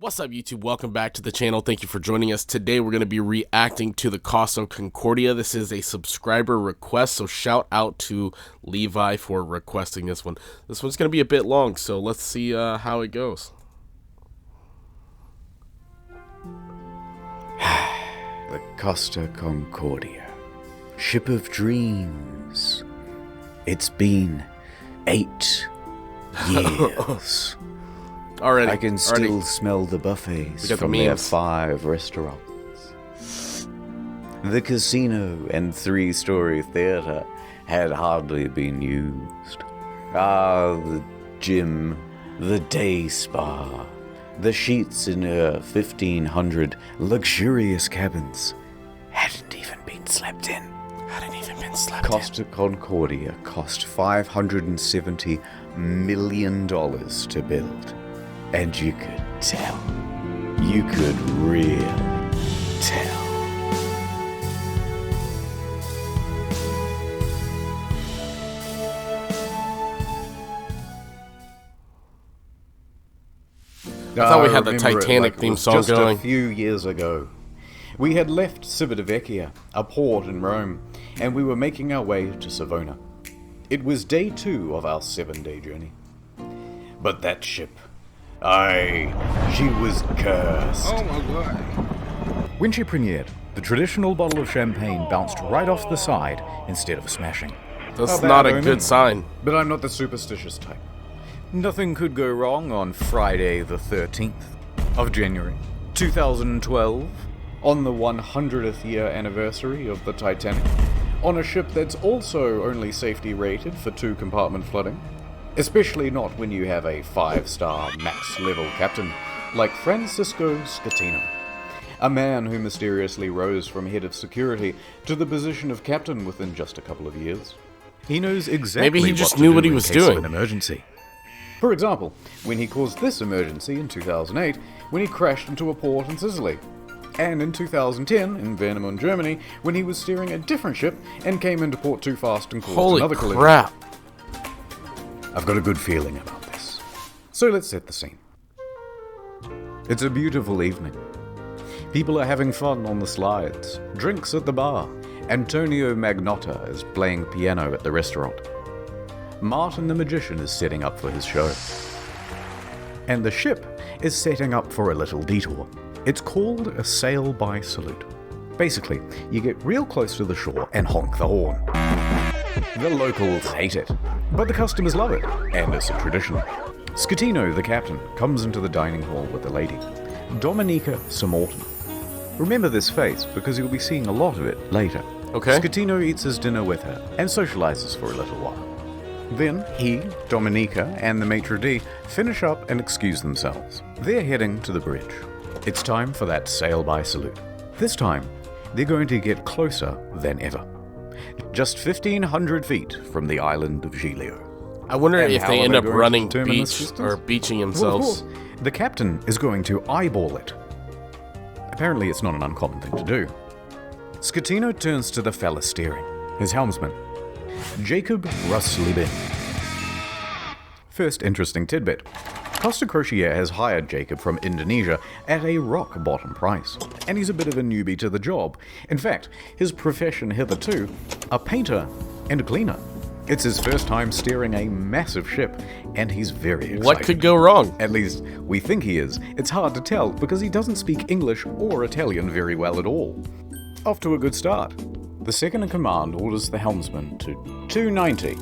What's up, YouTube? Welcome back to the channel. Thank you for joining us. Today we're going to be reacting to the Costa Concordia. This is a subscriber request, so shout out to Levi for requesting this one. This one's going to be a bit long, so let's see how it goes. The Costa Concordia, ship of dreams. It's been 8 years. Already, I can still smell the buffets from their 5 restaurants. The casino and 3-story theater had hardly been used. The gym, the day spa, the sheets in her 1,500 luxurious cabins hadn't even been slept in. Costa Concordia cost $570 million to build. And you could tell. You could really tell. I thought we had the Titanic theme song just going. A few years ago, we had left Civitavecchia, a port in Rome, and we were making our way to Savona. It was day 2 of our 7-day journey. But that ship, she was cursed. Oh my god. When she premiered, the traditional bottle of champagne bounced right off the side instead of smashing. That's not a good sign. But I'm not the superstitious type. Nothing could go wrong on Friday the 13th of January, 2012, On the 100th year anniversary of the Titanic, on a ship that's also only safety rated for 2-compartment flooding. Especially not when you have a 5-star max-level captain like Francisco Scatino, a man who mysteriously rose from head of security to the position of captain within just a couple of years. He knows exactly Maybe he just what to knew do what he in was case of doing. an emergency. For example, when he caused this emergency in 2008 when he crashed into a port in Sicily. And in 2010, in Warnemünde, Germany, when he was steering a different ship and came into port too fast and caused Holy another collision. crap. I've got a good feeling about this. So let's set the scene. It's a beautiful evening. People are having fun on the slides, drinks at the bar. Antonio Magnotta is playing piano at the restaurant. Martin the Magician is setting up for his show. And the ship is setting up for a little detour. It's called a sail-by salute. Basically, you get real close to the shore and honk the horn. The locals hate it, but the customers love it, and it's a tradition. Scatino, the captain, comes into the dining hall with a lady, Domenica Samorton. Remember this face, because you'll be seeing a lot of it later. Okay. Scatino eats his dinner with her, and socializes for a little while. Then he, Domenica, and the maitre d' finish up and excuse themselves. They're heading to the bridge. It's time for that sail-by salute. This time, they're going to get closer than ever. Just 1,500 feet from the island of Giglio. I wonder And if how they are end they up going to running determine this beach distance? or beaching Well, of themselves. course, the captain is going to eyeball it. Apparently, it's not an uncommon thing to do. Scatino turns to the fella steering, his helmsman, Jacob Ruslibin. First interesting tidbit. Costa Crociere has hired Jacob from Indonesia at a rock-bottom price, and he's a bit of a newbie to the job. In fact, his profession hitherto, a painter and a cleaner. It's his first time steering a massive ship, and he's very excited. What could go wrong? At least, we think he is. It's hard to tell, because he doesn't speak English or Italian very well at all. Off to a good start. The second-in-command orders the helmsman to 290.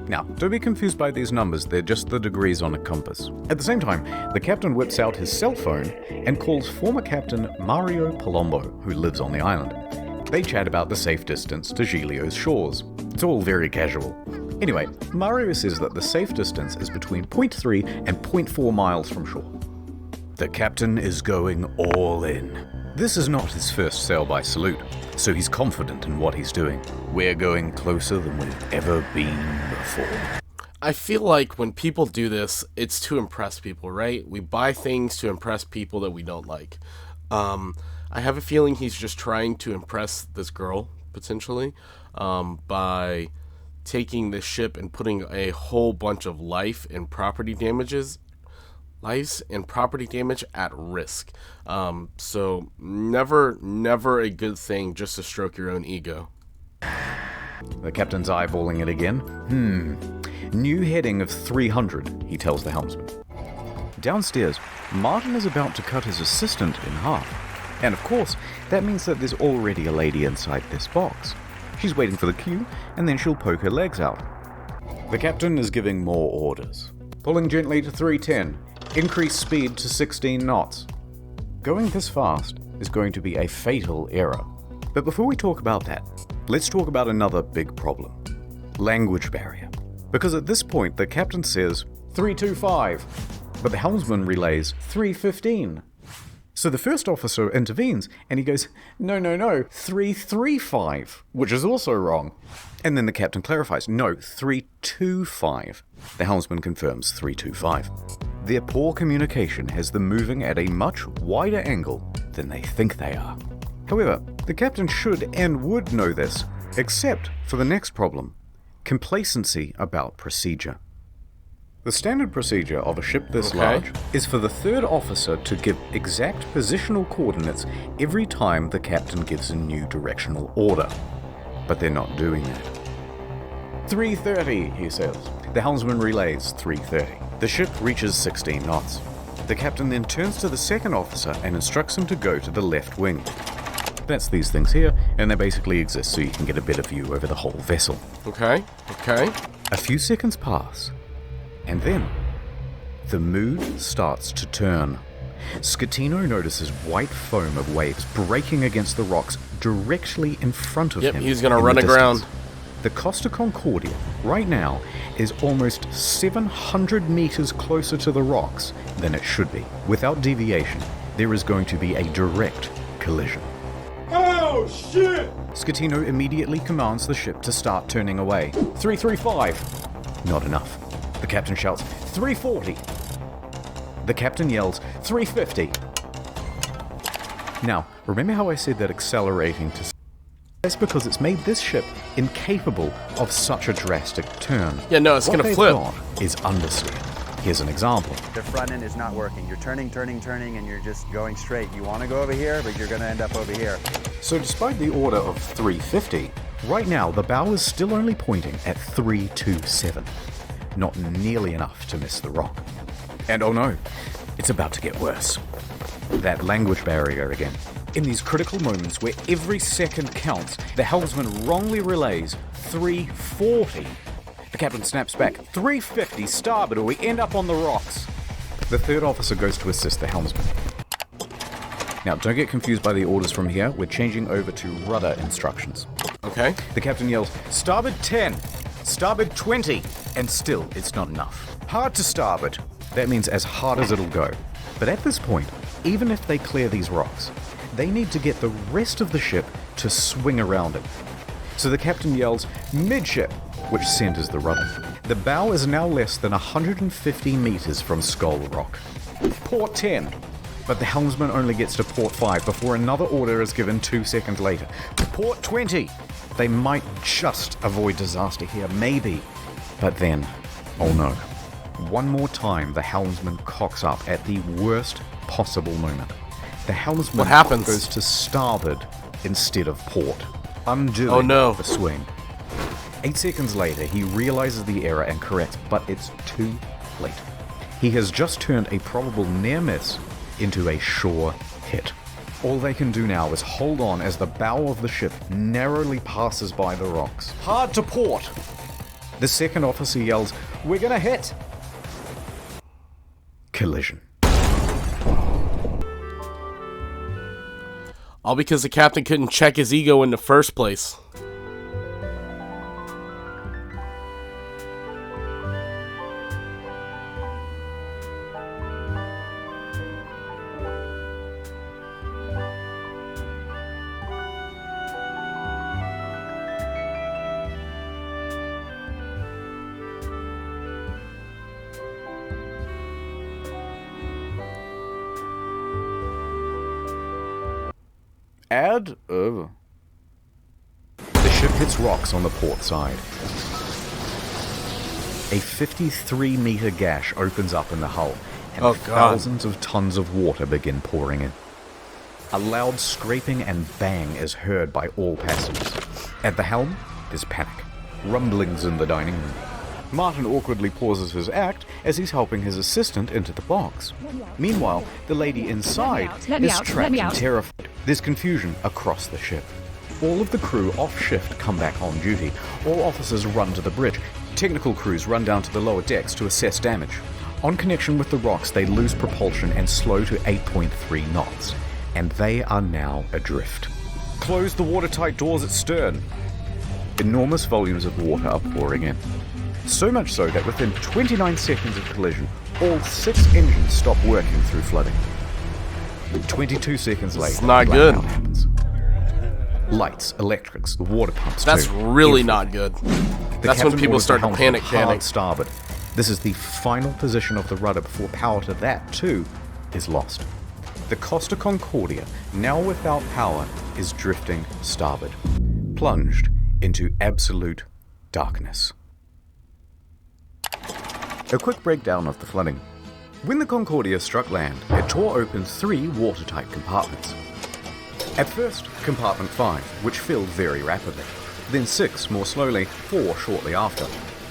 Now, don't be confused by these numbers, they're just the degrees on a compass. At the same time, the captain whips out his cell phone and calls former captain Mario Palombo, who lives on the island. They chat about the safe distance to Giglio's shores. It's all very casual. Anyway, Mario says that the safe distance is between 0.3 and 0.4 miles from shore. The captain is going all in. This is not his first sail-by salute, so he's confident in what he's doing. We're going closer than we've ever been before. I feel like when people do this, it's to impress people, right? We buy things to impress people that we don't like. I have a feeling he's just trying to impress this girl, potentially, by taking this ship and putting a whole bunch of life and property damages Lives and property damage at risk. So never a good thing just to stroke your own ego. The captain's eyeballing it again. New heading of 300, he tells the helmsman. Downstairs, Martin is about to cut his assistant in half. And of course, that means that there's already a lady inside this box. She's waiting for the cue, and then she'll poke her legs out. The captain is giving more orders. Pulling gently to 310. Increase speed to 16 knots. Going this fast is going to be a fatal error. But before we talk about that, let's talk about another big problem. Language barrier. Because at this point, the captain says 325, but the helmsman relays 315. So the first officer intervenes, and he goes, no, 335, which is also wrong. And then the captain clarifies, no, 325. The helmsman confirms 325. Their poor communication has them moving at a much wider angle than they think they are. However, the captain should and would know this, except for the next problem, complacency about procedure. The standard procedure of a ship this large is for the third officer to give exact positional coordinates every time the captain gives a new directional order. But they're not doing that. 330, he says. The helmsman relays 330. The ship reaches 16 knots. The captain then turns to the second officer and instructs him to go to the left wing. That's these things here, and they basically exist so you can get a better view over the whole vessel. Okay. A few seconds pass, and then the mood starts to turn. Scatino notices white foam of waves breaking against the rocks directly in front of him. Yep, he's gonna run aground. The Costa Concordia, right now, is almost 700 meters closer to the rocks than it should be. Without deviation, there is going to be a direct collision. Oh, shit! Scatino immediately commands the ship to start turning away. 335. Not enough. The captain shouts, 340. The captain yells, 350. Now, remember how I said that accelerating to... That's because it's made this ship incapable of such a drastic turn. Yeah, no, it's gonna flip. What they've got is understeer. Here's an example. The front end is not working. You're turning, and you're just going straight. You want to go over here, but you're going to end up over here. So despite the order of 350, right now the bow is still only pointing at 327. Not nearly enough to miss the rock. And oh no, it's about to get worse. That language barrier again. In these critical moments where every second counts, the helmsman wrongly relays 340. The captain snaps back, 350 starboard or we end up on the rocks. The third officer goes to assist the helmsman. Now, don't get confused by the orders from here. We're changing over to rudder instructions. Okay. The captain yells, starboard 10, starboard 20, and still it's not enough. Hard to starboard. That means as hard as it'll go. But at this point, even if they clear these rocks, they need to get the rest of the ship to swing around it. So the captain yells, midship, which centers the rudder. The bow is now less than 150 meters from Skull Rock. Port 10. But the helmsman only gets to port 5 before another order is given 2 seconds later. Port 20. They might just avoid disaster here, maybe. But then, oh no. One more time, the helmsman cocks up at the worst possible moment. The helmsman What happens? goes to starboard instead of port, undoing the swing. 8 seconds later, he realizes the error and corrects, but it's too late. He has just turned a probable near miss into a sure hit. All they can do now is hold on as the bow of the ship narrowly passes by the rocks. Hard to port! The second officer yells, "We're gonna hit!" Collision. All because the captain couldn't check his ego in the first place. Add over. The ship hits rocks on the port side. A 53-meter gash opens up in the hull, and Oh, God. thousands of tons of water begin pouring in. A loud scraping and bang is heard by all passengers. At the helm, there's panic. Rumblings in the dining room. Martin awkwardly pauses his act as he's helping his assistant into the box. Meanwhile, the lady inside is trapped and terrified. There's confusion across the ship. All of the crew off shift come back on duty. All officers run to the bridge. Technical crews run down to the lower decks to assess damage. On connection with the rocks, they lose propulsion and slow to 8.3 knots. And they are now adrift. Close the watertight doors at stern. Enormous volumes of water are pouring in. So much so that within 29 seconds of collision, all 6 engines stop working through flooding. 22 seconds later, It's not good. blackout happens. Lights, electrics, the water pumps. That's too. really Everything. not good. The That's when captain people orders the start to helmsman panic. hard starboard. This is the final position of the rudder before power to that, too, is lost. The Costa Concordia, now without power, is drifting starboard, plunged into absolute darkness. A quick breakdown of the flooding. When the Concordia struck land, it tore open 3 watertight compartments. At first, compartment 5, which filled very rapidly. Then 6 more slowly, 4 shortly after.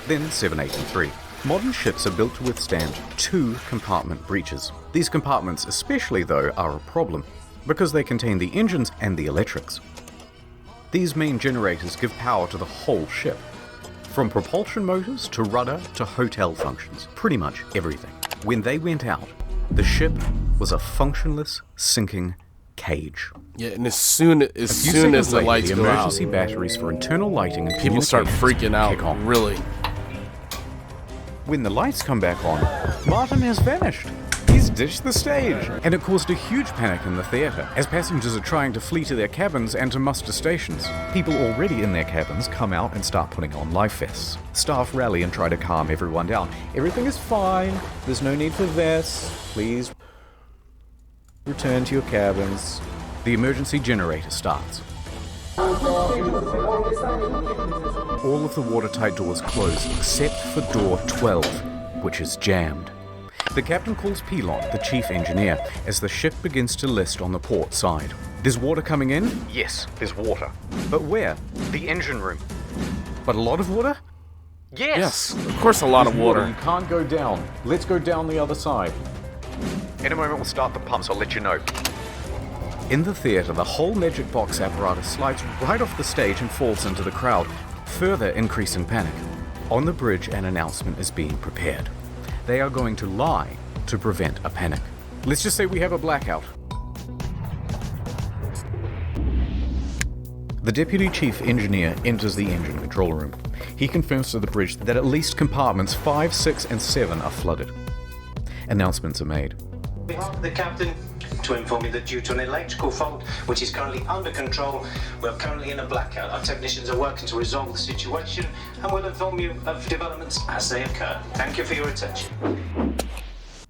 Then 7, 8, and 3. Modern ships are built to withstand 2 compartment breaches. These compartments especially, though, are a problem, because they contain the engines and the electrics. These main generators give power to the whole ship. From propulsion motors to rudder to hotel functions, pretty much everything. When they went out, the ship was a functionless, sinking cage. Yeah, and as soon as Few the seconds later, lights the go out, emergency batteries for internal lighting and people start communications freaking out. kick on. Really. When the lights come back on, Martin has vanished. He's ditched the stage. And it caused a huge panic in the theatre, as passengers are trying to flee to their cabins and to muster stations. People already in their cabins come out and start putting on life vests. Staff rally and try to calm everyone down. Everything is fine. There's no need for vests. Please return to your cabins. The emergency generator starts. All of the watertight doors close except for door 12, which is jammed. The captain calls Pilon, the chief engineer, as the ship begins to list on the port side. There's water coming in? Yes, there's water. But where? The engine room. But a lot of water? Yes, of course, a lot of There's water. You can't go down. Let's go down the other side. In a moment, we'll start the pumps. I'll let you know. In the theatre, the whole magic box apparatus slides right off the stage and falls into the crowd, further increasing panic. On the bridge, an announcement is being prepared. They are going to lie to prevent a panic. Let's just say we have a blackout. The deputy chief engineer enters the engine control room. He confirms to the bridge that at least compartments 5, 6, and 7 are flooded. Announcements are made. On behalf of the captain, to inform you that due to an electrical fault, which is currently under control, we're currently in a blackout. Our technicians are working to resolve the situation, and we'll inform you of developments as they occur. Thank you for your attention.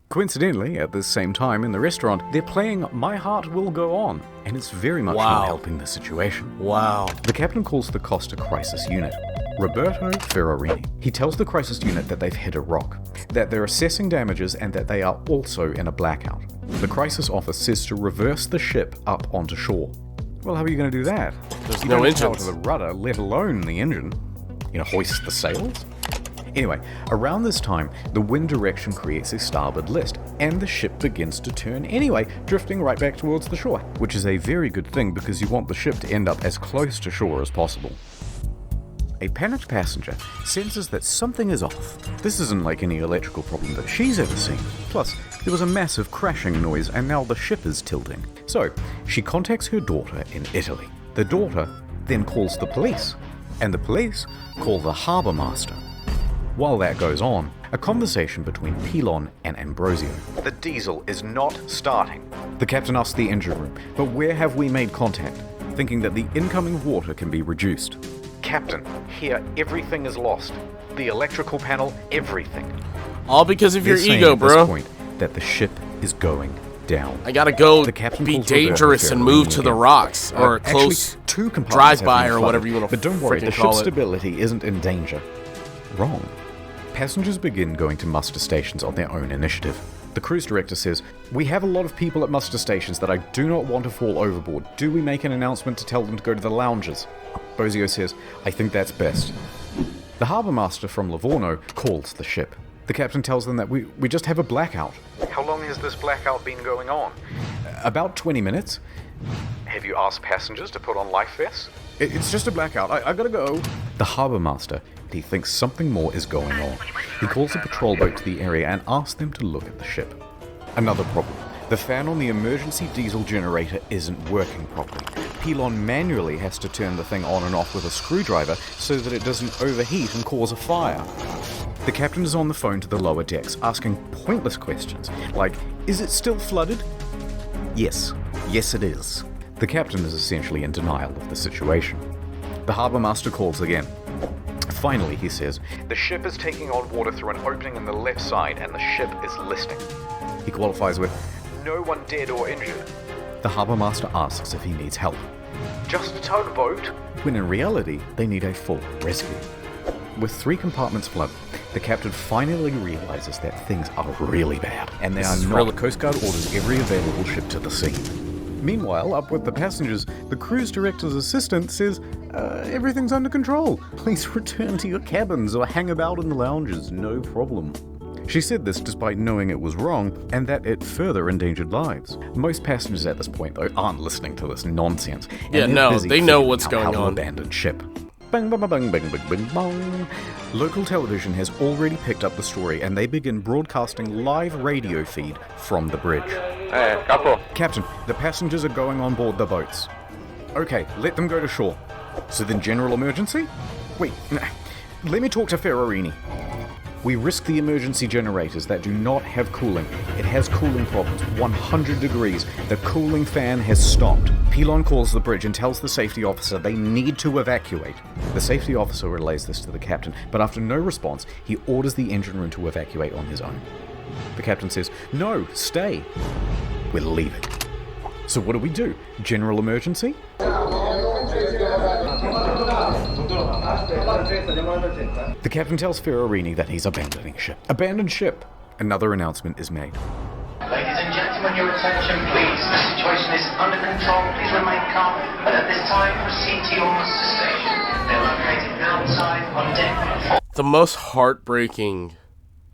Coincidentally, at this same time in the restaurant, they're playing My Heart Will Go On, and it's very much Wow. not helping the situation. Wow. The captain calls the Costa Crisis Unit, Roberto Ferrarini. He tells the crisis unit that they've hit a rock, that they're assessing damages, and that they are also in a blackout. The crisis office says to reverse the ship up onto shore. Well, how are you going to do that? There's You no don't have power engines. to the rudder, let alone the engine. Hoist the sails? Anyway, around this time, the wind direction creates a starboard list, and the ship begins to turn anyway, drifting right back towards the shore, which is a very good thing because you want the ship to end up as close to shore as possible. A panicked passenger senses that something is off. This isn't like any electrical problem that she's ever seen. Plus, there was a massive crashing noise and now the ship is tilting. So, she contacts her daughter in Italy. The daughter then calls the police, and the police call the harbour master. While that goes on, a conversation between Pilon and Ambrosio. The diesel is not starting. The captain asks the engine room, but where have we made contact? Thinking that the incoming water can be reduced. Captain, here everything is lost. The electrical panel, everything. All because of your They're saying ego, at this bro. point that the ship is going down. I gotta go The captain be pulls Roberto dangerous and Ferrarini move to the again. rocks or close Actually, 2 compartments drive-by have been or whatever you flooded, want to But don't worry, the freaking call ship's it. stability isn't in danger. Wrong. Passengers begin going to muster stations on their own initiative. The cruise director says, "We have a lot of people at muster stations that I do not want to fall overboard. Do we make an announcement to tell them to go to the lounges?" Bozio says, "I think that's best." The harbour master from Livorno calls the ship. The captain tells them that we just have a blackout. How long has this blackout been going on? About 20 minutes. Have you asked passengers to put on life vests? It's just a blackout. I gotta go. The harbour master, he thinks something more is going on. He calls a patrol boat to the area and asks them to look at the ship. Another problem. The fan on the emergency diesel generator isn't working properly. Pilon manually has to turn the thing on and off with a screwdriver so that it doesn't overheat and cause a fire. The captain is on the phone to the lower decks, asking pointless questions, like, "Is it still flooded?" Yes it is. The captain is essentially in denial of the situation. The harbour master calls again. Finally, he says, "The ship is taking on water through an opening in the left side and the ship is listing." He qualifies with, "No one dead or injured." The harbour master asks if he needs help. "Just a tugboat?" When in reality, they need a full rescue. With 3 compartments flooded, the captain finally realizes that things are really bad, and they are not. The Coast Guard orders every available ship to the scene. Meanwhile, up with the passengers, the cruise director's assistant says, "Everything's under control. Please return to your cabins or hang about in the lounges, no problem." She said this despite knowing it was wrong and that it further endangered lives. Most passengers at this point, though, aren't listening to this nonsense. Yeah, no, they know what's going on. Abandoned ship. Bang, bang, bang, bang, bang, bang, bang. Local television has already picked up the story and they begin broadcasting live radio feed from the bridge. Hey, Capo. "Captain, the passengers are going on board the boats." "Okay, let them go to shore." "So then general emergency?" "Wait, let me talk to Ferrarini." "We risk the emergency generators that do not have cooling. It has cooling problems, 100 degrees. The cooling fan has stopped." Pilon calls the bridge and tells the safety officer they need to evacuate. The safety officer relays this to the captain, but after no response, he orders the engine room to evacuate on his own. The captain says, "No, stay. We're leaving." So what do? General emergency? The captain tells Ferrarini that he's abandoning ship. Abandoned ship! Another announcement is made. Ladies and gentlemen, your attention please. The situation is under control. Please remain calm. But at this time, proceed to your muster station. They're located outside on deck. The most heartbreaking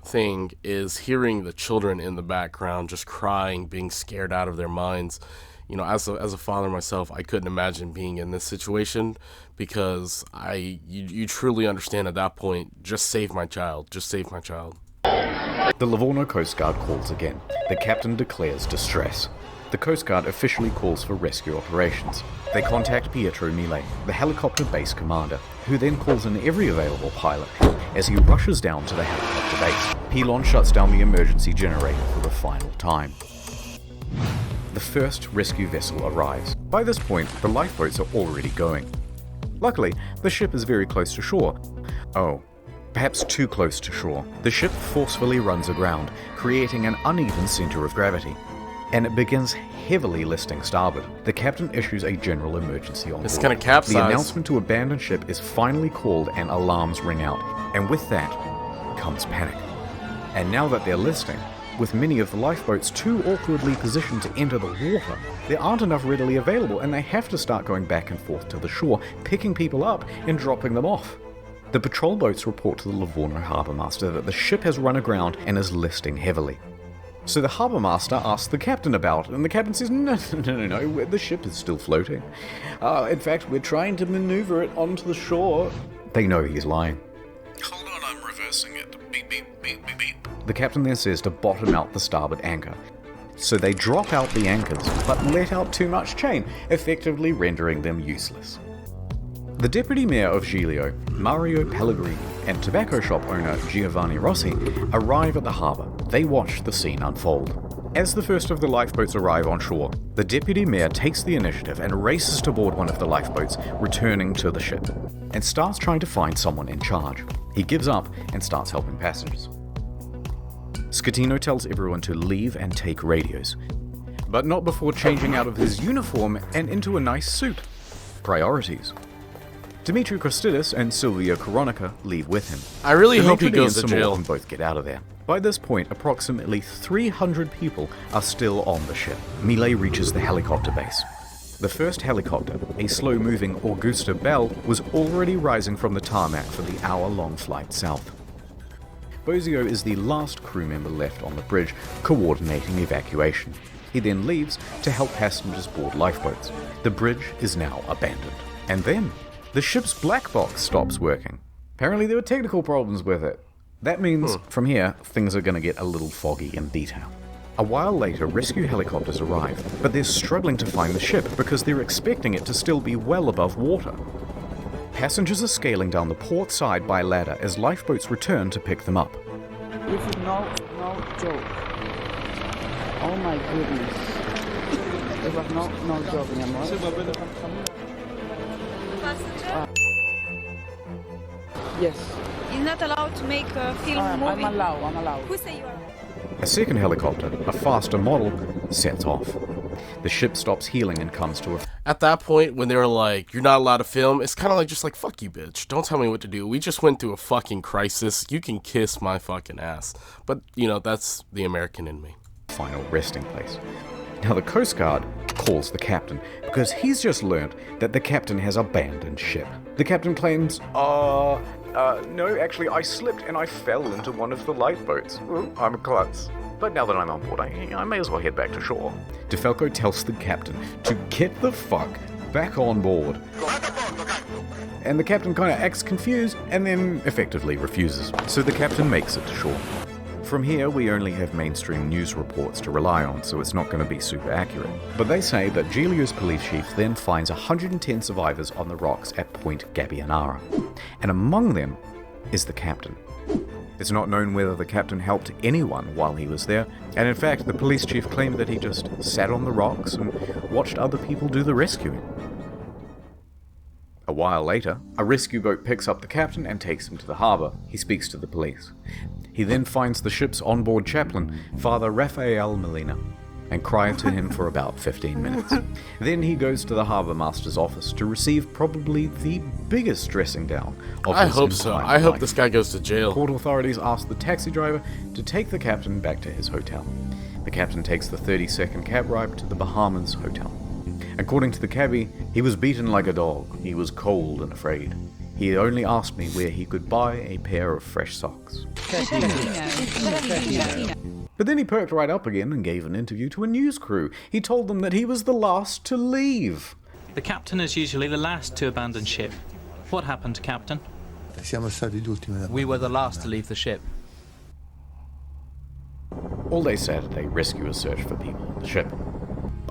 thing is hearing the children in the background just crying, being scared out of their minds. You know, as a father myself, I couldn't imagine being in this situation because you truly understand at that point, just save my child, just save my child. The Livorno Coast Guard calls again. The captain declares distress. The Coast Guard officially calls for rescue operations. They contact Pietro Mille, the helicopter base commander, who then calls in every available pilot as he rushes down to the helicopter base. Pilon shuts down the emergency generator for the final time. The first rescue vessel arrives. By this point, the lifeboats are already going. Luckily, the ship is very close to shore. Oh, perhaps too close to shore. The ship forcefully runs aground, creating an uneven center of gravity, and it begins heavily listing starboard. The captain issues a general emergency on board. It's gonna capsize. The announcement to abandon ship is finally called and alarms ring out, and with that comes panic. And now that they're listing, with many of the lifeboats too awkwardly positioned to enter the water, there aren't enough readily available and they have to start going back and forth to the shore, picking people up and dropping them off. The patrol boats report to the Livorno harbour master that the ship has run aground and is listing heavily. So the harbour master asks the captain about it, and the captain says, no, the ship is still floating. In fact, we're trying to maneuver it onto the shore. They know he's lying. Hold on, I'm reversing it. Beep, beep, beep, beep, beep. The captain then says to bottom out the starboard anchor. So they drop out the anchors, but let out too much chain, effectively rendering them useless. The deputy mayor of Giglio, Mario Pellegrini, and tobacco shop owner Giovanni Rossi arrive at the harbour. They watch the scene unfold. As the first of the lifeboats arrive on shore, the deputy mayor takes the initiative and races to board one of the lifeboats, returning to the ship, and starts trying to find someone in charge. He gives up and starts helping passengers. Schettino tells everyone to leave and take radios, but not before changing out of his uniform and into a nice suit. Priorities. Dimitri Christidis and Silvia Koronica leave with him. I really hope he Dimitri goes to and Samor jail. can both get out of there. By this point, approximately 300 people are still on the ship. Millet reaches the helicopter base. The first helicopter, a slow-moving Augusta Bell, was already rising from the tarmac for the hour-long flight south. Bozio is the last crew member left on the bridge, coordinating evacuation. He then leaves to help passengers board lifeboats. The bridge is now abandoned. And then, the ship's black box stops working. Apparently there were technical problems with it. That means, from here, things are going to get a little foggy in detail. A while later, rescue helicopters arrive, but they're struggling to find the ship because they're expecting it to still be well above water. Passengers are scaling down the port side by ladder as lifeboats return to pick them up. This is no joke. Oh my goodness. It was no joke, mi amor. Yes. You're not allowed to make a film movie. I'm allowed. Who say you are? A second helicopter, a faster model, sets off. The ship stops healing and comes to a... At that point, when they were like, you're not allowed to film, it's kind of like, just like, fuck you, bitch. Don't tell me what to do. We just went through a fucking crisis. You can kiss my fucking ass. But, you know, that's the American in me. final resting place. Now the Coast Guard calls the captain because he's just learned that the captain has abandoned ship. The captain claims, no, actually I slipped and I fell into one of the lifeboats. I'm a klutz. But now that I'm on board, I may as well head back to shore. DeFalco tells the captain to get the fuck back on board. And the captain kind of acts confused and then effectively refuses. So the captain makes it to shore. From here, we only have mainstream news reports to rely on, so it's not going to be super accurate. But they say that Giglio's police chief then finds 110 survivors on the rocks at Point Gabbianara. And among them is the captain. It's not known whether the captain helped anyone while he was there, and in fact, the police chief claimed that he just sat on the rocks and watched other people do the rescuing. A while later, a rescue boat picks up the captain and takes him to the harbour. He speaks to the police. He then finds the ship's onboard chaplain, Father Rafael Molina, and cries to him for about 15 minutes. Then he goes to the harbour master's office to receive probably the biggest dressing down of I his hope so. entire I hope life. this guy goes to jail. Port authorities ask the taxi driver to take the captain back to his hotel. The captain takes the 30-second cab ride to the Bahamas hotel. According to the cabbie, he was beaten like a dog. He was cold and afraid. He only asked me where he could buy a pair of fresh socks. But then he perked right up again and gave an interview to a news crew. He told them that he was the last to leave. The captain is usually the last to abandon ship. What happened, Captain? We were the last to leave the ship. All day Saturday, rescuers search for people on the ship.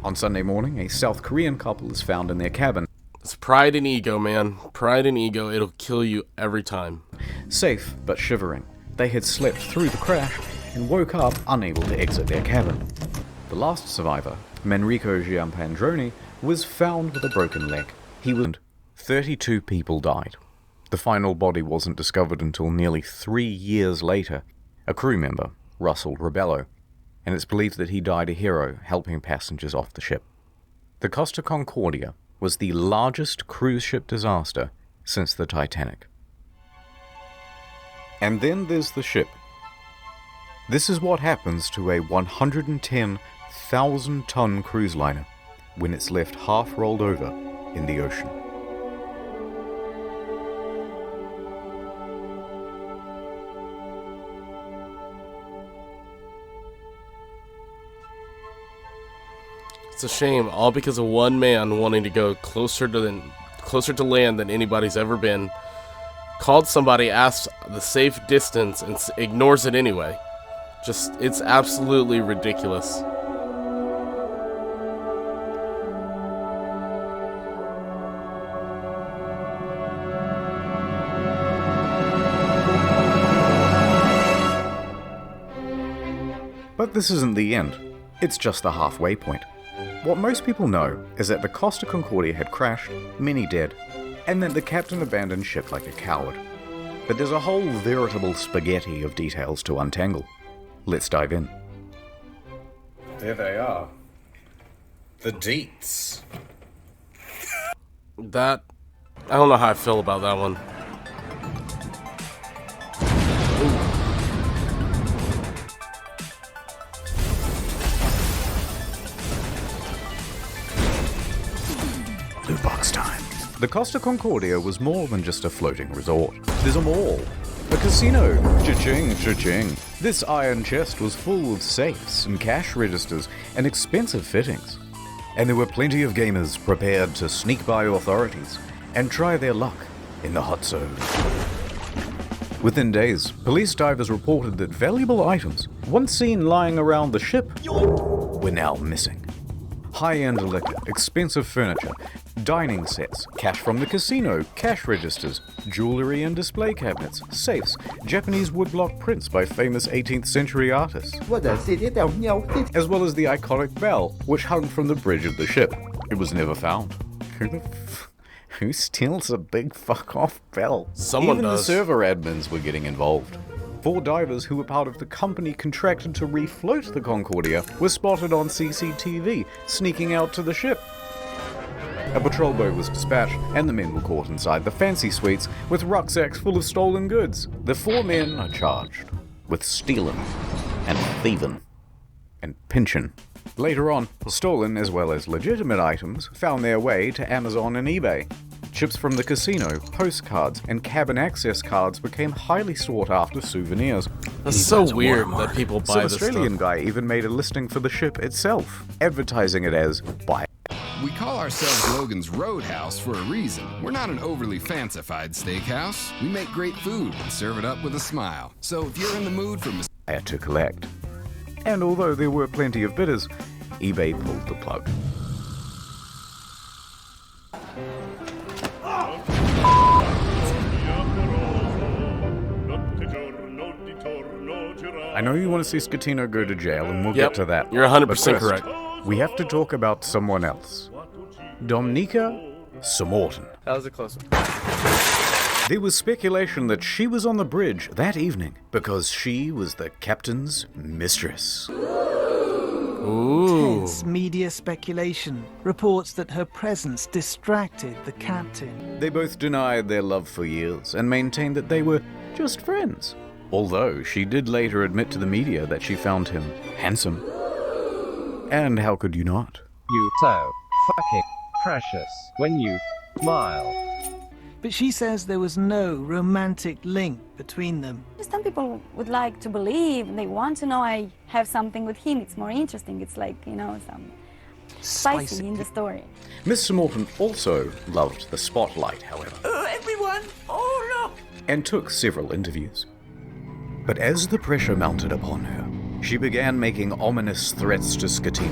On Sunday morning, a South Korean couple is found in their cabin. It's pride and ego, man. Pride and ego, it'll kill you every time. Safe, but shivering. They had slept through the crash and woke up unable to exit their cabin. The last survivor, Manrico Giampandroni, was found with a broken leg. He was 32 people died. The final body wasn't discovered until nearly 3 years later. A crew member, Russell Rebello, and it's believed that he died a hero helping passengers off the ship. The Costa Concordia was the largest cruise ship disaster since the Titanic. And then there's the ship. This is what happens to a 110,000-ton cruise liner when it's left half rolled over in the ocean. It's a shame, all because of one man wanting to go closer to land than anybody's ever been. Called somebody, asked the safe distance, and ignores it anyway. Just, it's absolutely ridiculous. But this isn't the end. It's just the halfway point. What most people know is that the Costa Concordia had crashed, many dead, and that the captain abandoned ship like a coward. But there's a whole veritable spaghetti of details to untangle. Let's dive in. There they are. The deets. That I don't know how I feel about that one. Blue box time. The Costa Concordia was more than just a floating resort. There's a mall, a casino, cha-ching, cha-ching. This iron chest was full of safes and cash registers and expensive fittings. And there were plenty of gamers prepared to sneak by authorities and try their luck in the hot zone. Within days, police divers reported that valuable items, once seen lying around the ship, were now missing. High-end liquor, expensive furniture, dining sets, cash from the casino, cash registers, jewelry and display cabinets, safes, Japanese woodblock prints by famous 18th century artists, as well as the iconic bell, which hung from the bridge of the ship. It was never found. Who steals a big fuck-off bell? Someone Even does. the server admins were getting involved. 4 divers who were part of the company contracted to refloat the Concordia were spotted on CCTV, sneaking out to the ship. A patrol boat was dispatched, and the men were caught inside the fancy suites with rucksacks full of stolen goods. The 4 men are charged with stealing and thieving and pinching. Later on, stolen as well as legitimate items found their way to Amazon and eBay. Chips from the casino, postcards, and cabin access cards became highly sought after souvenirs. That's so weird that people buy Some this Australian stuff. guy even made a listing for the ship itself, advertising it as buy. We call ourselves Logan's Roadhouse for a reason. We're not an overly fancified steakhouse. We make great food and serve it up with a smile. So if you're in the mood for to collect. And although there were plenty of bidders, eBay pulled the plug. I know you want to see Scatino go to jail, and we'll get to that. You're 100% But first, correct. We have to talk about someone else. Dominika Samorton. That was a close one. There was speculation that she was on the bridge that evening because she was the captain's mistress. Ooh. Tense media speculation reports that her presence distracted the captain. They both denied their love for years and maintained that they were just friends. Although she did later admit to the media that she found him handsome. And how could you not? You so fucking precious when you smile. But she says there was no romantic link between them. Some people would like to believe, they want to know I have something with him. It's more interesting. It's like, you know, some spicy in the story. Miss Samorton also loved the spotlight, however, Everyone, oh look! and took several interviews. But as the pressure mounted upon her, she began making ominous threats to Scatino,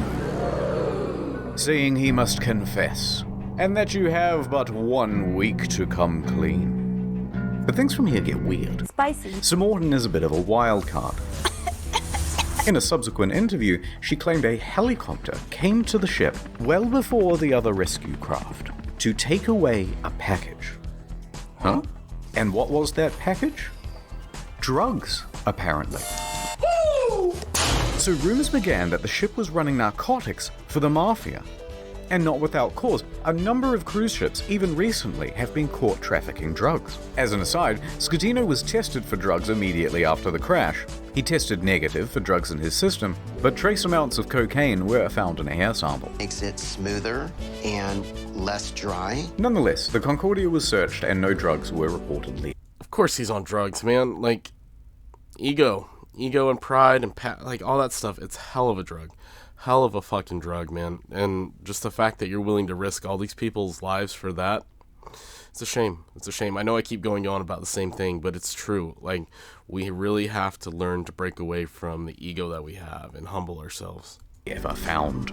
saying he must confess, and that you have but 1 week to come clean. But things from here get weird. Spicy. Samorton is a bit of a wild card. In a subsequent interview, she claimed a helicopter came to the ship well before the other rescue craft to take away a package. Huh? And what was that package? Drugs, apparently. So rumors began that the ship was running narcotics for the mafia. And not without cause. A number of cruise ships, even recently, have been caught trafficking drugs. As an aside, Scatino was tested for drugs immediately after the crash. He tested negative for drugs in his system, but trace amounts of cocaine were found in a hair sample. Makes it smoother and less dry. Nonetheless, the Concordia was searched and no drugs were reportedly. Of course he's on drugs, man. Like, ego and pride and like all that stuff, it's hell of a drug. Hell of a fucking drug, man. And just the fact that you're willing to risk all these people's lives for that, it's a shame. It's a shame. I know I keep going on about the same thing, but it's true. Like, we really have to learn to break away from the ego that we have and humble ourselves. Ever found.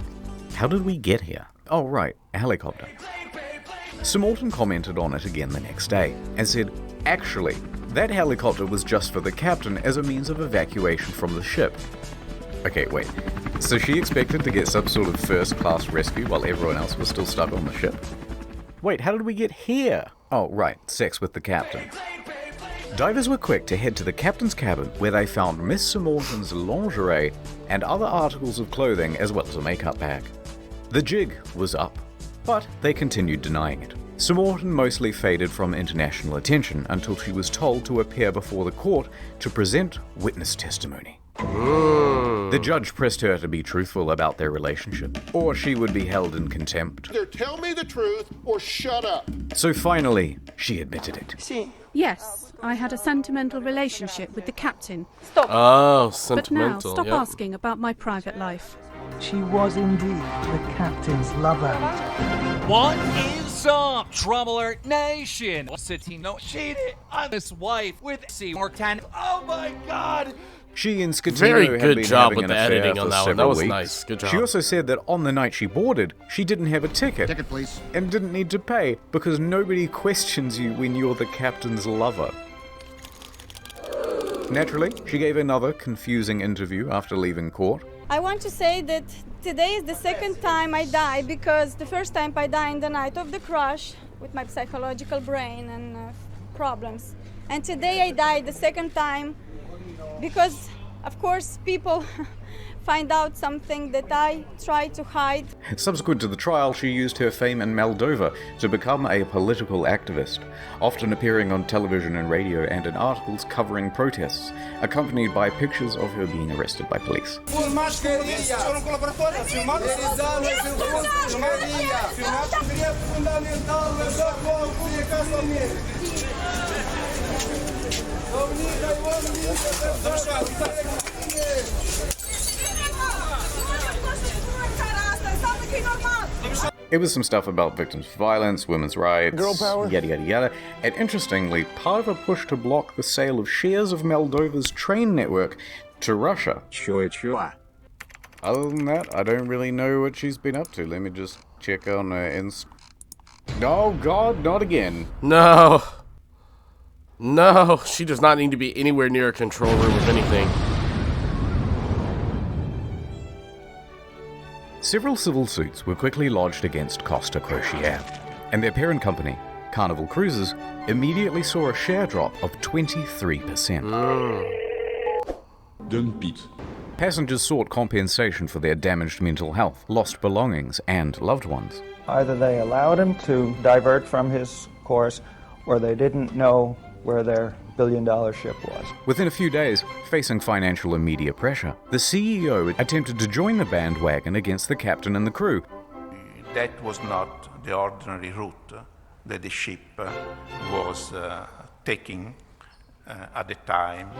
How did we get here? Oh, right, a helicopter. Samorton commented on it again the next day and said, actually, that helicopter was just for the captain as a means of evacuation from the ship. Okay, wait. So she expected to get some sort of first-class rescue while everyone else was still stuck on the ship? Wait, how did we get here? Oh, right, sex with the captain. Divers were quick to head to the captain's cabin where they found Miss Samorton's lingerie and other articles of clothing as well as a makeup bag. The jig was up, but they continued denying it, Sir Morton mostly faded from international attention until she was told to appear before the court to present witness testimony. The judge pressed her to be truthful about their relationship, or she would be held in contempt. Either tell me the truth or shut up. So finally, she admitted it. Yes, I had a sentimental relationship with the captain. Stop. Oh, sentimental. But now, stop yep. asking about my private life. She was indeed the captain's lover. What is up, Trouble Alert Nation? Citino cheated on his wife with Seymour Tan. Oh my god! She and Scatino Very had good been job having with an the affair editing on for that one. That several was weeks. nice. Good job. She also said that on the night she boarded, she didn't have a ticket. Ticket, please. And didn't need to pay because nobody questions you when you're the captain's lover. Naturally, she gave another confusing interview after leaving court. I want to say that today is the second time I die, because the first time I died in the night of the crash with my psychological brain and problems. And today I died the second time because, of course, people find out something that I try to hide. Subsequent to the trial, she used her fame in Moldova to become a political activist, often appearing on television and radio and in articles covering protests, accompanied by pictures of her being arrested by police. It was some stuff about victims of violence, women's rights, Girl power. yada yada yada, and interestingly, part of a push to block the sale of shares of Moldova's train network to Russia. Sure. Other than that, I don't really know what she's been up to. Let me just check on her Oh god, not again. No. No, she does not need to be anywhere near a control room of anything. Several civil suits were quickly lodged against Costa Crociere, and their parent company, Carnival Cruises, immediately saw a share drop of 23%. Dump it. Passengers sought compensation for their damaged mental health, lost belongings, and loved ones. Either they allowed him to divert from his course, or they didn't know where their billion-dollar ship was. Within a few days, facing financial and media pressure, the CEO attempted to join the bandwagon against the captain and the crew. That was not the ordinary route that the ship was taking at the time,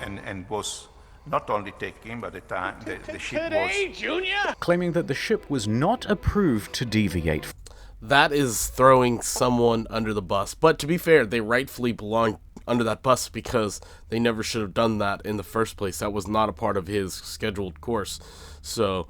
and was not only taking, but the time the ship was... Claiming that the ship was not approved to deviate. That is throwing someone under the bus. But to be fair, they rightfully belong under that bus because they never should have done that in the first place. That was not a part of his scheduled course. So,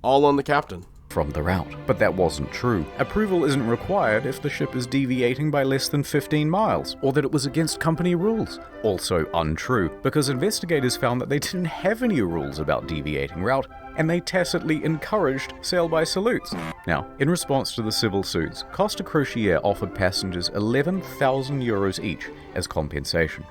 all on the captain. From the route. But that wasn't true. Approval isn't required if the ship is deviating by less than 15 miles, or that it was against company rules. Also untrue, because investigators found that they didn't have any rules about deviating route, and they tacitly encouraged sail by salutes. Now, in response to the civil suits, Costa Crociere offered passengers 11,000 euros each as compensation.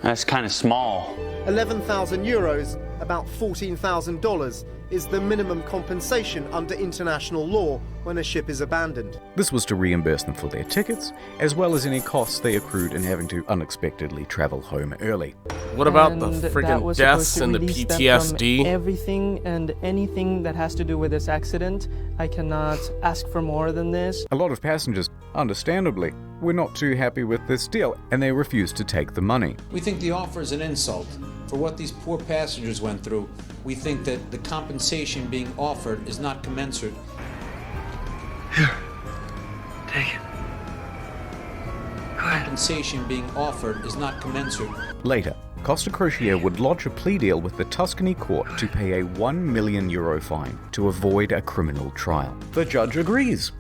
That's kind of small. 11,000 euros, about $14,000, is the minimum compensation under international law when a ship is abandoned. This was to reimburse them for their tickets, as well as any costs they accrued in having to unexpectedly travel home early. What about the friggin' deaths and the PTSD? Everything and anything that has to do with this accident, I cannot ask for more than this. A lot of passengers, understandably, were not too happy with this deal, and they refused to take the money. We think the offer is an insult. For what these poor passengers went through, we think that the compensation being offered is not commensurate. Here, take it. Compensation being offered is not commensurate. Later, Costa Crociere would lodge a plea deal with the Tuscany court to pay a €1 million fine to avoid a criminal trial. The judge agrees.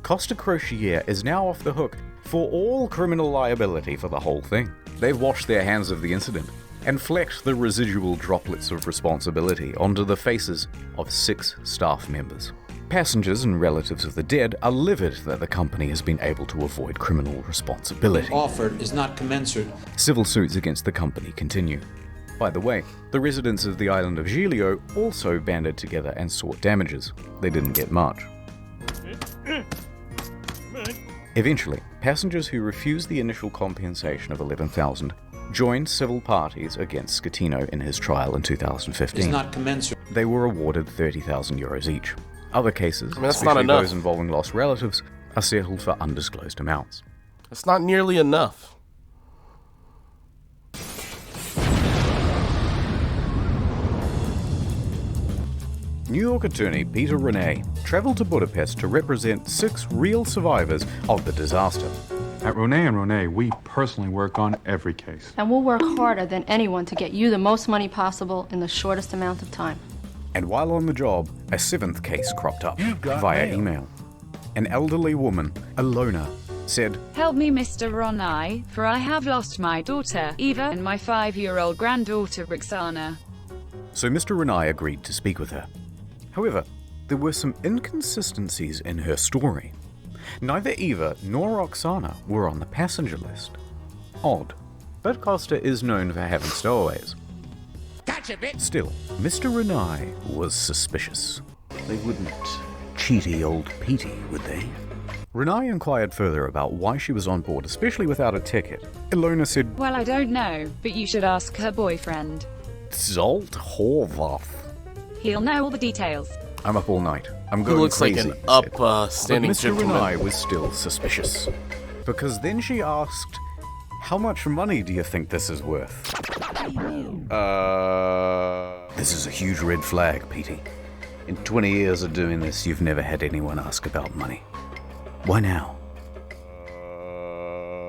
Costa Crociere is now off the hook for all criminal liability for the whole thing. They've washed their hands of the incident and flecked the residual droplets of responsibility onto the faces of 6 staff members. Passengers and relatives of the dead are livid that the company has been able to avoid criminal responsibility. Offered is not commensurate. Civil suits against the company continue. By the way, the residents of the island of Giglio also banded together and sought damages. They didn't get much. Eventually, passengers who refused the initial compensation of $11,000 joined civil parties against Scatino in his trial in 2015. It's not commensurate. They were awarded €30,000 each. Other cases, that's not especially enough. those involving lost relatives, are settled for undisclosed amounts. That's not nearly enough. New York attorney Peter Renee traveled to Budapest to represent 6 real survivors of the disaster. At Renee, we personally work on every case. And we'll work harder than anyone to get you the most money possible in the shortest amount of time. And while on the job, a 7th case cropped up via email. An elderly woman, Alona, said, "Help me, Mr. Ronai, for I have lost my daughter, Eva, and my 5-year-old granddaughter, Roxana." So Mr. Renai agreed to speak with her. However, there were some inconsistencies in her story. Neither Eva nor Roxana were on the passenger list. Odd, but Costa is known for having stowaways. Gotcha, bitch! Still, Mr. Renai was suspicious. They wouldn't cheaty old Petey, would they? Renai inquired further about why she was on board, especially without a ticket. Ilona said, "Well, I don't know, but you should ask her boyfriend. Zolt Horvath. He'll know all the details." I'm up all night. I'm He going looks crazy. like an he said. upstanding But Mr. gentleman. Renai was still suspicious. Because then she asked, "How much money do you think this is worth?" This is a huge red flag, Petey. In 20 years of doing this, you've never had anyone ask about money. Why now?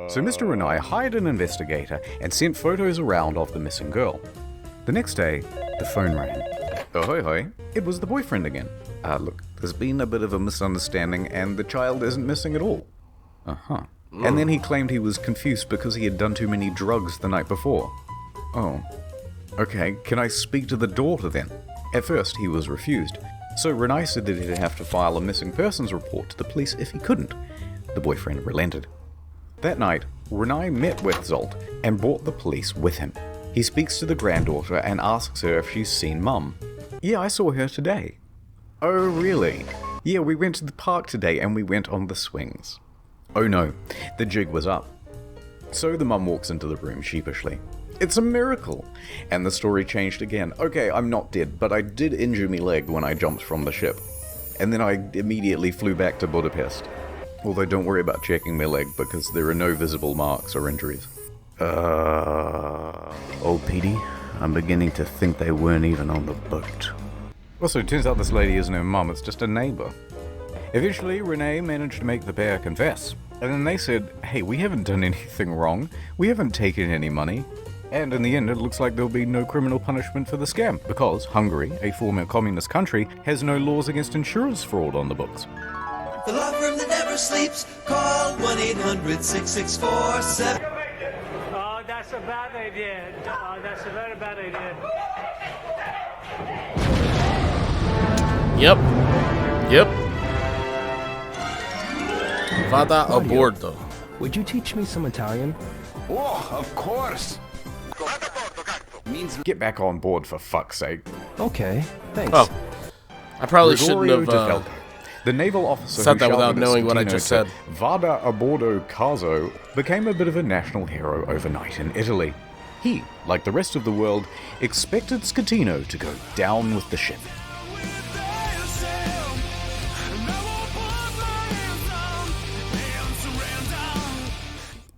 So Mr. Renai hired an investigator and sent photos around of the missing girl. The next day, the phone rang. Ahoy hoy, it was the boyfriend again. Look, there's been a bit of a misunderstanding and the child isn't missing at all. And then he claimed he was confused because he had done too many drugs the night before. Oh, okay, can I speak to the daughter then? At first, he was refused. So Renai said that he'd have to file a missing persons report to the police if he couldn't. The boyfriend relented. That night, Renai met with Zolt and brought the police with him. He speaks to the granddaughter and asks her if she's seen Mum. "Yeah, I saw her today." "Oh, really?" "Yeah, we went to the park today and we went on the swings." Oh no, the jig was up. So the mum walks into the room sheepishly. "It's a miracle!" And the story changed again. "Okay, I'm not dead, but I did injure me leg when I jumped from the ship. And then I immediately flew back to Budapest. Although don't worry about checking my leg because there are no visible marks or injuries." Oh, Petey, I'm beginning to think they weren't even on the boat. Also, it turns out this lady isn't her mum, it's just a neighbor. Eventually, Renee managed to make the pair confess. And then they said, "Hey, we haven't done anything wrong. We haven't taken any money." And in the end, it looks like there'll be no criminal punishment for the scam, because Hungary, a former communist country, has no laws against insurance fraud on the books. The law firm that never sleeps, call 1-800-6647. Oh, that's a bad idea. Oh, that's a very bad idea. Yep. Vada a bordo. Would you teach me some Italian? Oh, of course. Get back on board, for fuck's sake. Okay, thanks. Oh, I probably Gregorio shouldn't have DeFalco, the naval officer said who that without shouted knowing at what I Scatino just to said. Vada a bordo caso, became a bit of a national hero overnight in Italy. He, like the rest of the world, expected Scatino to go down with the ship.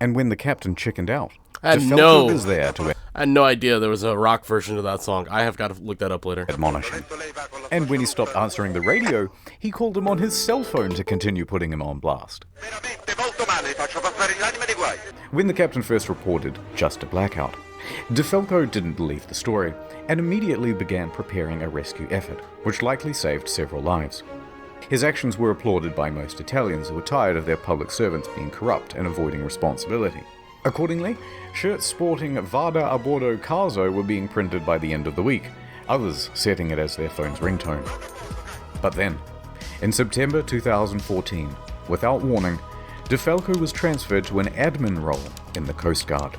And when the captain chickened out, DeFalco was there to I had no idea there was a rock version of that song. I have got to look that up later. admonish him. And when he stopped answering the radio, he called him on his cell phone to continue putting him on blast. When the captain first reported just a blackout, DeFalco didn't believe the story and immediately began preparing a rescue effort, which likely saved several lives. His actions were applauded by most Italians who were tired of their public servants being corrupt and avoiding responsibility. Accordingly, shirts sporting Vada a bordo caso were being printed by the end of the week, others setting it as their phone's ringtone. But then, in September 2014, without warning, DeFalco was transferred to an admin role in the Coast Guard.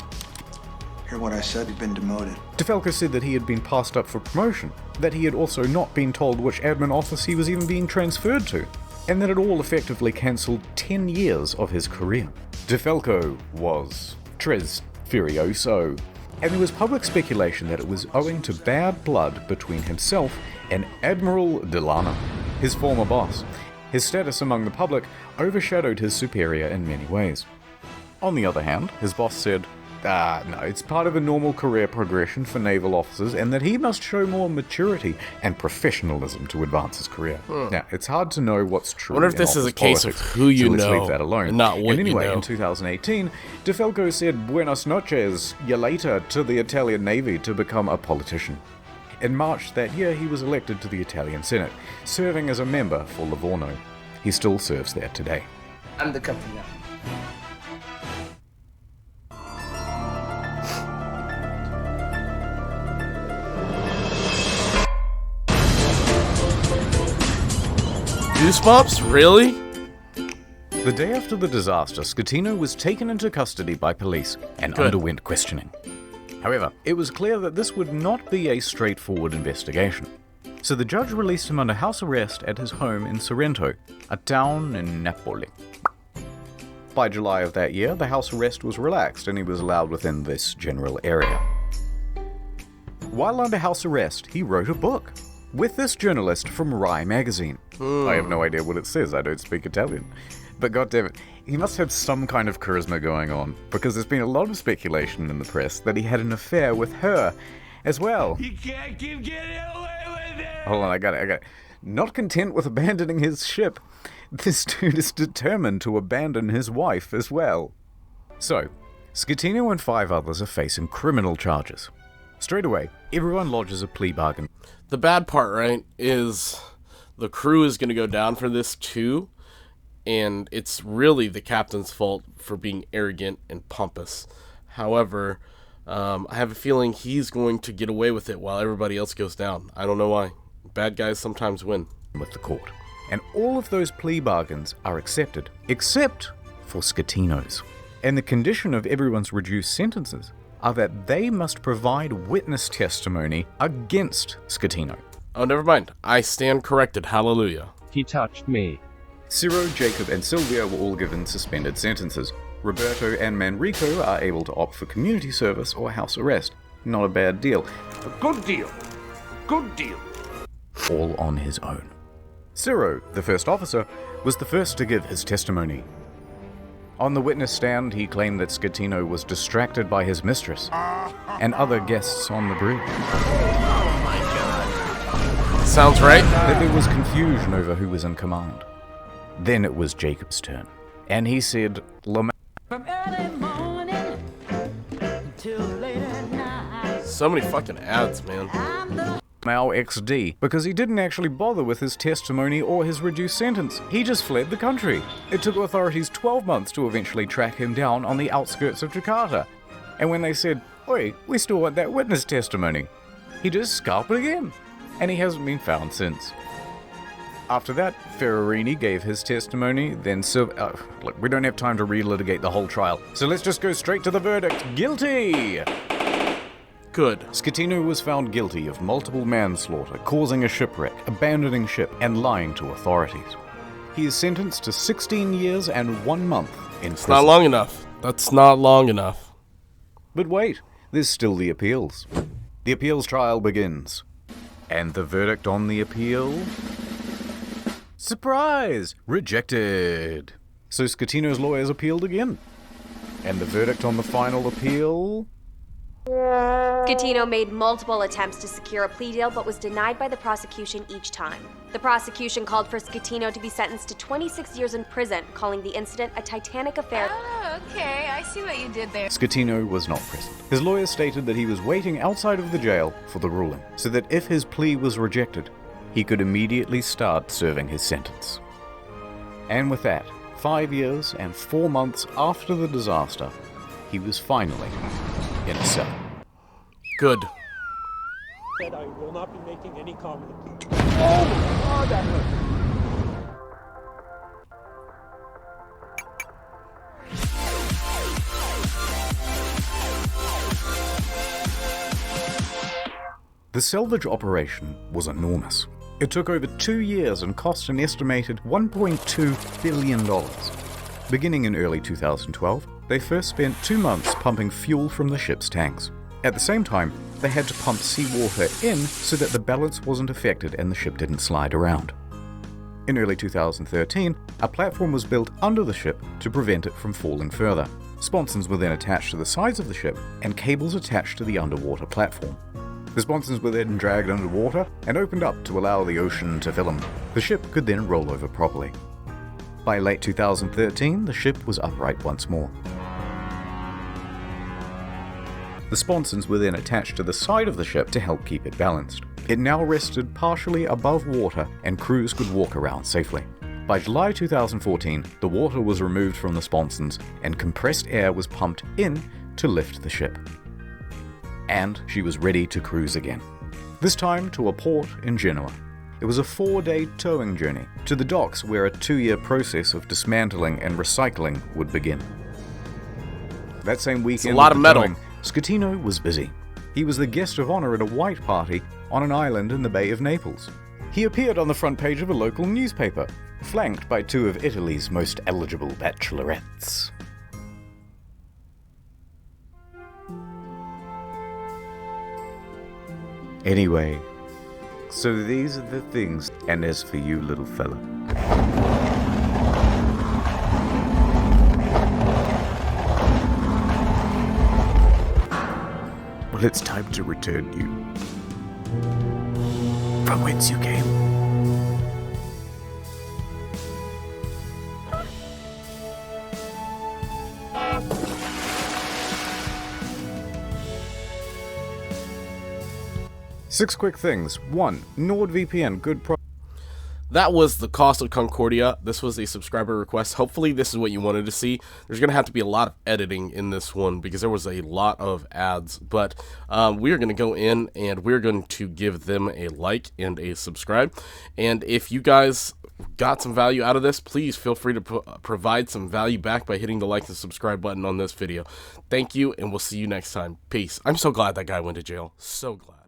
Hear what I said? You've been demoted. DeFalco said that he had been passed up for promotion, that he had also not been told which admin office he was even being transferred to, and that it all effectively cancelled 10 years of his career. DeFalco was tres furioso, and there was public speculation that it was owing to bad blood between himself and Admiral Delano, his former boss. His status among the public overshadowed his superior in many ways. On the other hand, his boss said, no, it's part of a normal career progression for naval officers and that he must show more maturity and professionalism to advance his career. Now, it's hard to know what's true. I wonder if this is a case of who you let's know leave that alone. and not what and anyway, you know. in 2018, DeFalco said buenos noches, y later, to the Italian Navy to become a politician. In March that year, he was elected to the Italian Senate, serving as a member for Livorno. He still serves there today. I'm the captain now. Goosebumps? Really? The day after the disaster, Schettino was taken into custody by police and underwent questioning. However, it was clear that this would not be a straightforward investigation. So the judge released him under house arrest at his home in Sorrento, a town in Napoli. By July of that year, the house arrest was relaxed and he was allowed within this general area. While under house arrest, he wrote a book with this journalist from Rai magazine. I have no idea what it says, I don't speak Italian. But goddammit, he must have some kind of charisma going on, because there's been a lot of speculation in the press that he had an affair with her as well. You can't keep getting away with it! Hold on, I got it. Not content with abandoning his ship, this dude is determined to abandon his wife as well. So, Schettino and 5 others are facing criminal charges. Straight away, everyone lodges a plea bargain. The bad part, right, is the crew is going to go down for this too, and it's really the captain's fault for being arrogant and pompous. However, I have a feeling he's going to get away with it while everybody else goes down. I don't know why. Bad guys sometimes win. With the court. And all of those plea bargains are accepted, except for Schettino's. And the condition of everyone's reduced sentences are that they must provide witness testimony against Schettino. Oh, never mind. I stand corrected. Hallelujah. He touched me. Ciro, Jacob, and Silvia were all given suspended sentences. Roberto and Manrico are able to opt for community service or house arrest. Not a bad deal. A good deal. Good deal. All on his own. Ciro, the first officer, was the first to give his testimony. On the witness stand, he claimed that Schettino was distracted by his mistress and other guests on the bridge. Oh my god. Sounds right. That there was confusion over who was in command. Then it was Jacob's turn, and he said, From early morning till late at night. So many fucking ads, man. Now XD, because he didn't actually bother with his testimony or his reduced sentence. He just fled the country. It took authorities 12 months to eventually track him down on the outskirts of Jakarta. And when they said, "Oi, we still want that witness testimony," he just scalped again. And he hasn't been found since. After that, Ferrarini gave his testimony, then look, we don't have time to relitigate the whole trial, so let's just go straight to the verdict. Guilty! Good. Schettino was found guilty of multiple manslaughter, causing a shipwreck, abandoning ship, and lying to authorities. He is sentenced to 16 years and 1 month in prison. It's not long enough. That's not long enough. But wait, there's still the appeals. The appeals trial begins. And the verdict on the appeal? Surprise! Rejected! So Schettino's lawyers appealed again. And the verdict on the final appeal? Schettino made multiple attempts to secure a plea deal but was denied by the prosecution each time. The prosecution called for Schettino to be sentenced to 26 years in prison, calling the incident a Titanic affair. Oh, okay, I see what you did there. Schettino was not present. His lawyers stated that he was waiting outside of the jail for the ruling, so that if his plea was rejected, he could immediately start serving his sentence. And with that, 5 years and 4 months after the disaster, he was finally in a cell. Good. Said I will not be making any comment. Oh, that hurt. The salvage operation was enormous. It took over 2 years and cost an estimated $1.2 billion. Beginning in early 2012, they first spent 2 months pumping fuel from the ship's tanks. At the same time, they had to pump seawater in so that the balance wasn't affected and the ship didn't slide around. In early 2013, a platform was built under the ship to prevent it from falling further. Sponsons were then attached to the sides of the ship and cables attached to the underwater platform. The sponsons were then dragged underwater and opened up to allow the ocean to fill them. The ship could then roll over properly. By late 2013, the ship was upright once more. The sponsons were then attached to the side of the ship to help keep it balanced. It now rested partially above water and crews could walk around safely. By July 2014, the water was removed from the sponsons and compressed air was pumped in to lift the ship. And she was ready to cruise again. This time to a port in Genoa. It was a 4-day towing journey to the docks where a 2-year process of dismantling and recycling would begin. That same weekend, a lot of metal. Schettino was busy. He was the guest of honor at a white party on an island in the Bay of Naples. He appeared on the front page of a local newspaper, flanked by 2 of Italy's most eligible bachelorettes. Anyway, so these are the things, and as for you, little fella. Well, it's time to return you from whence you came. Six quick things. 1. NordVPN, good That was the cost of Concordia. This was a subscriber request. Hopefully this is what you wanted to see. There's going to have to be a lot of editing in this one because there was a lot of ads. But we are going to go in and we're going to give them a like and a subscribe. And if you guys got some value out of this, please feel free to provide some value back by hitting the like and subscribe button on this video. Thank you, and we'll see you next time. Peace. I'm so glad that guy went to jail. So glad.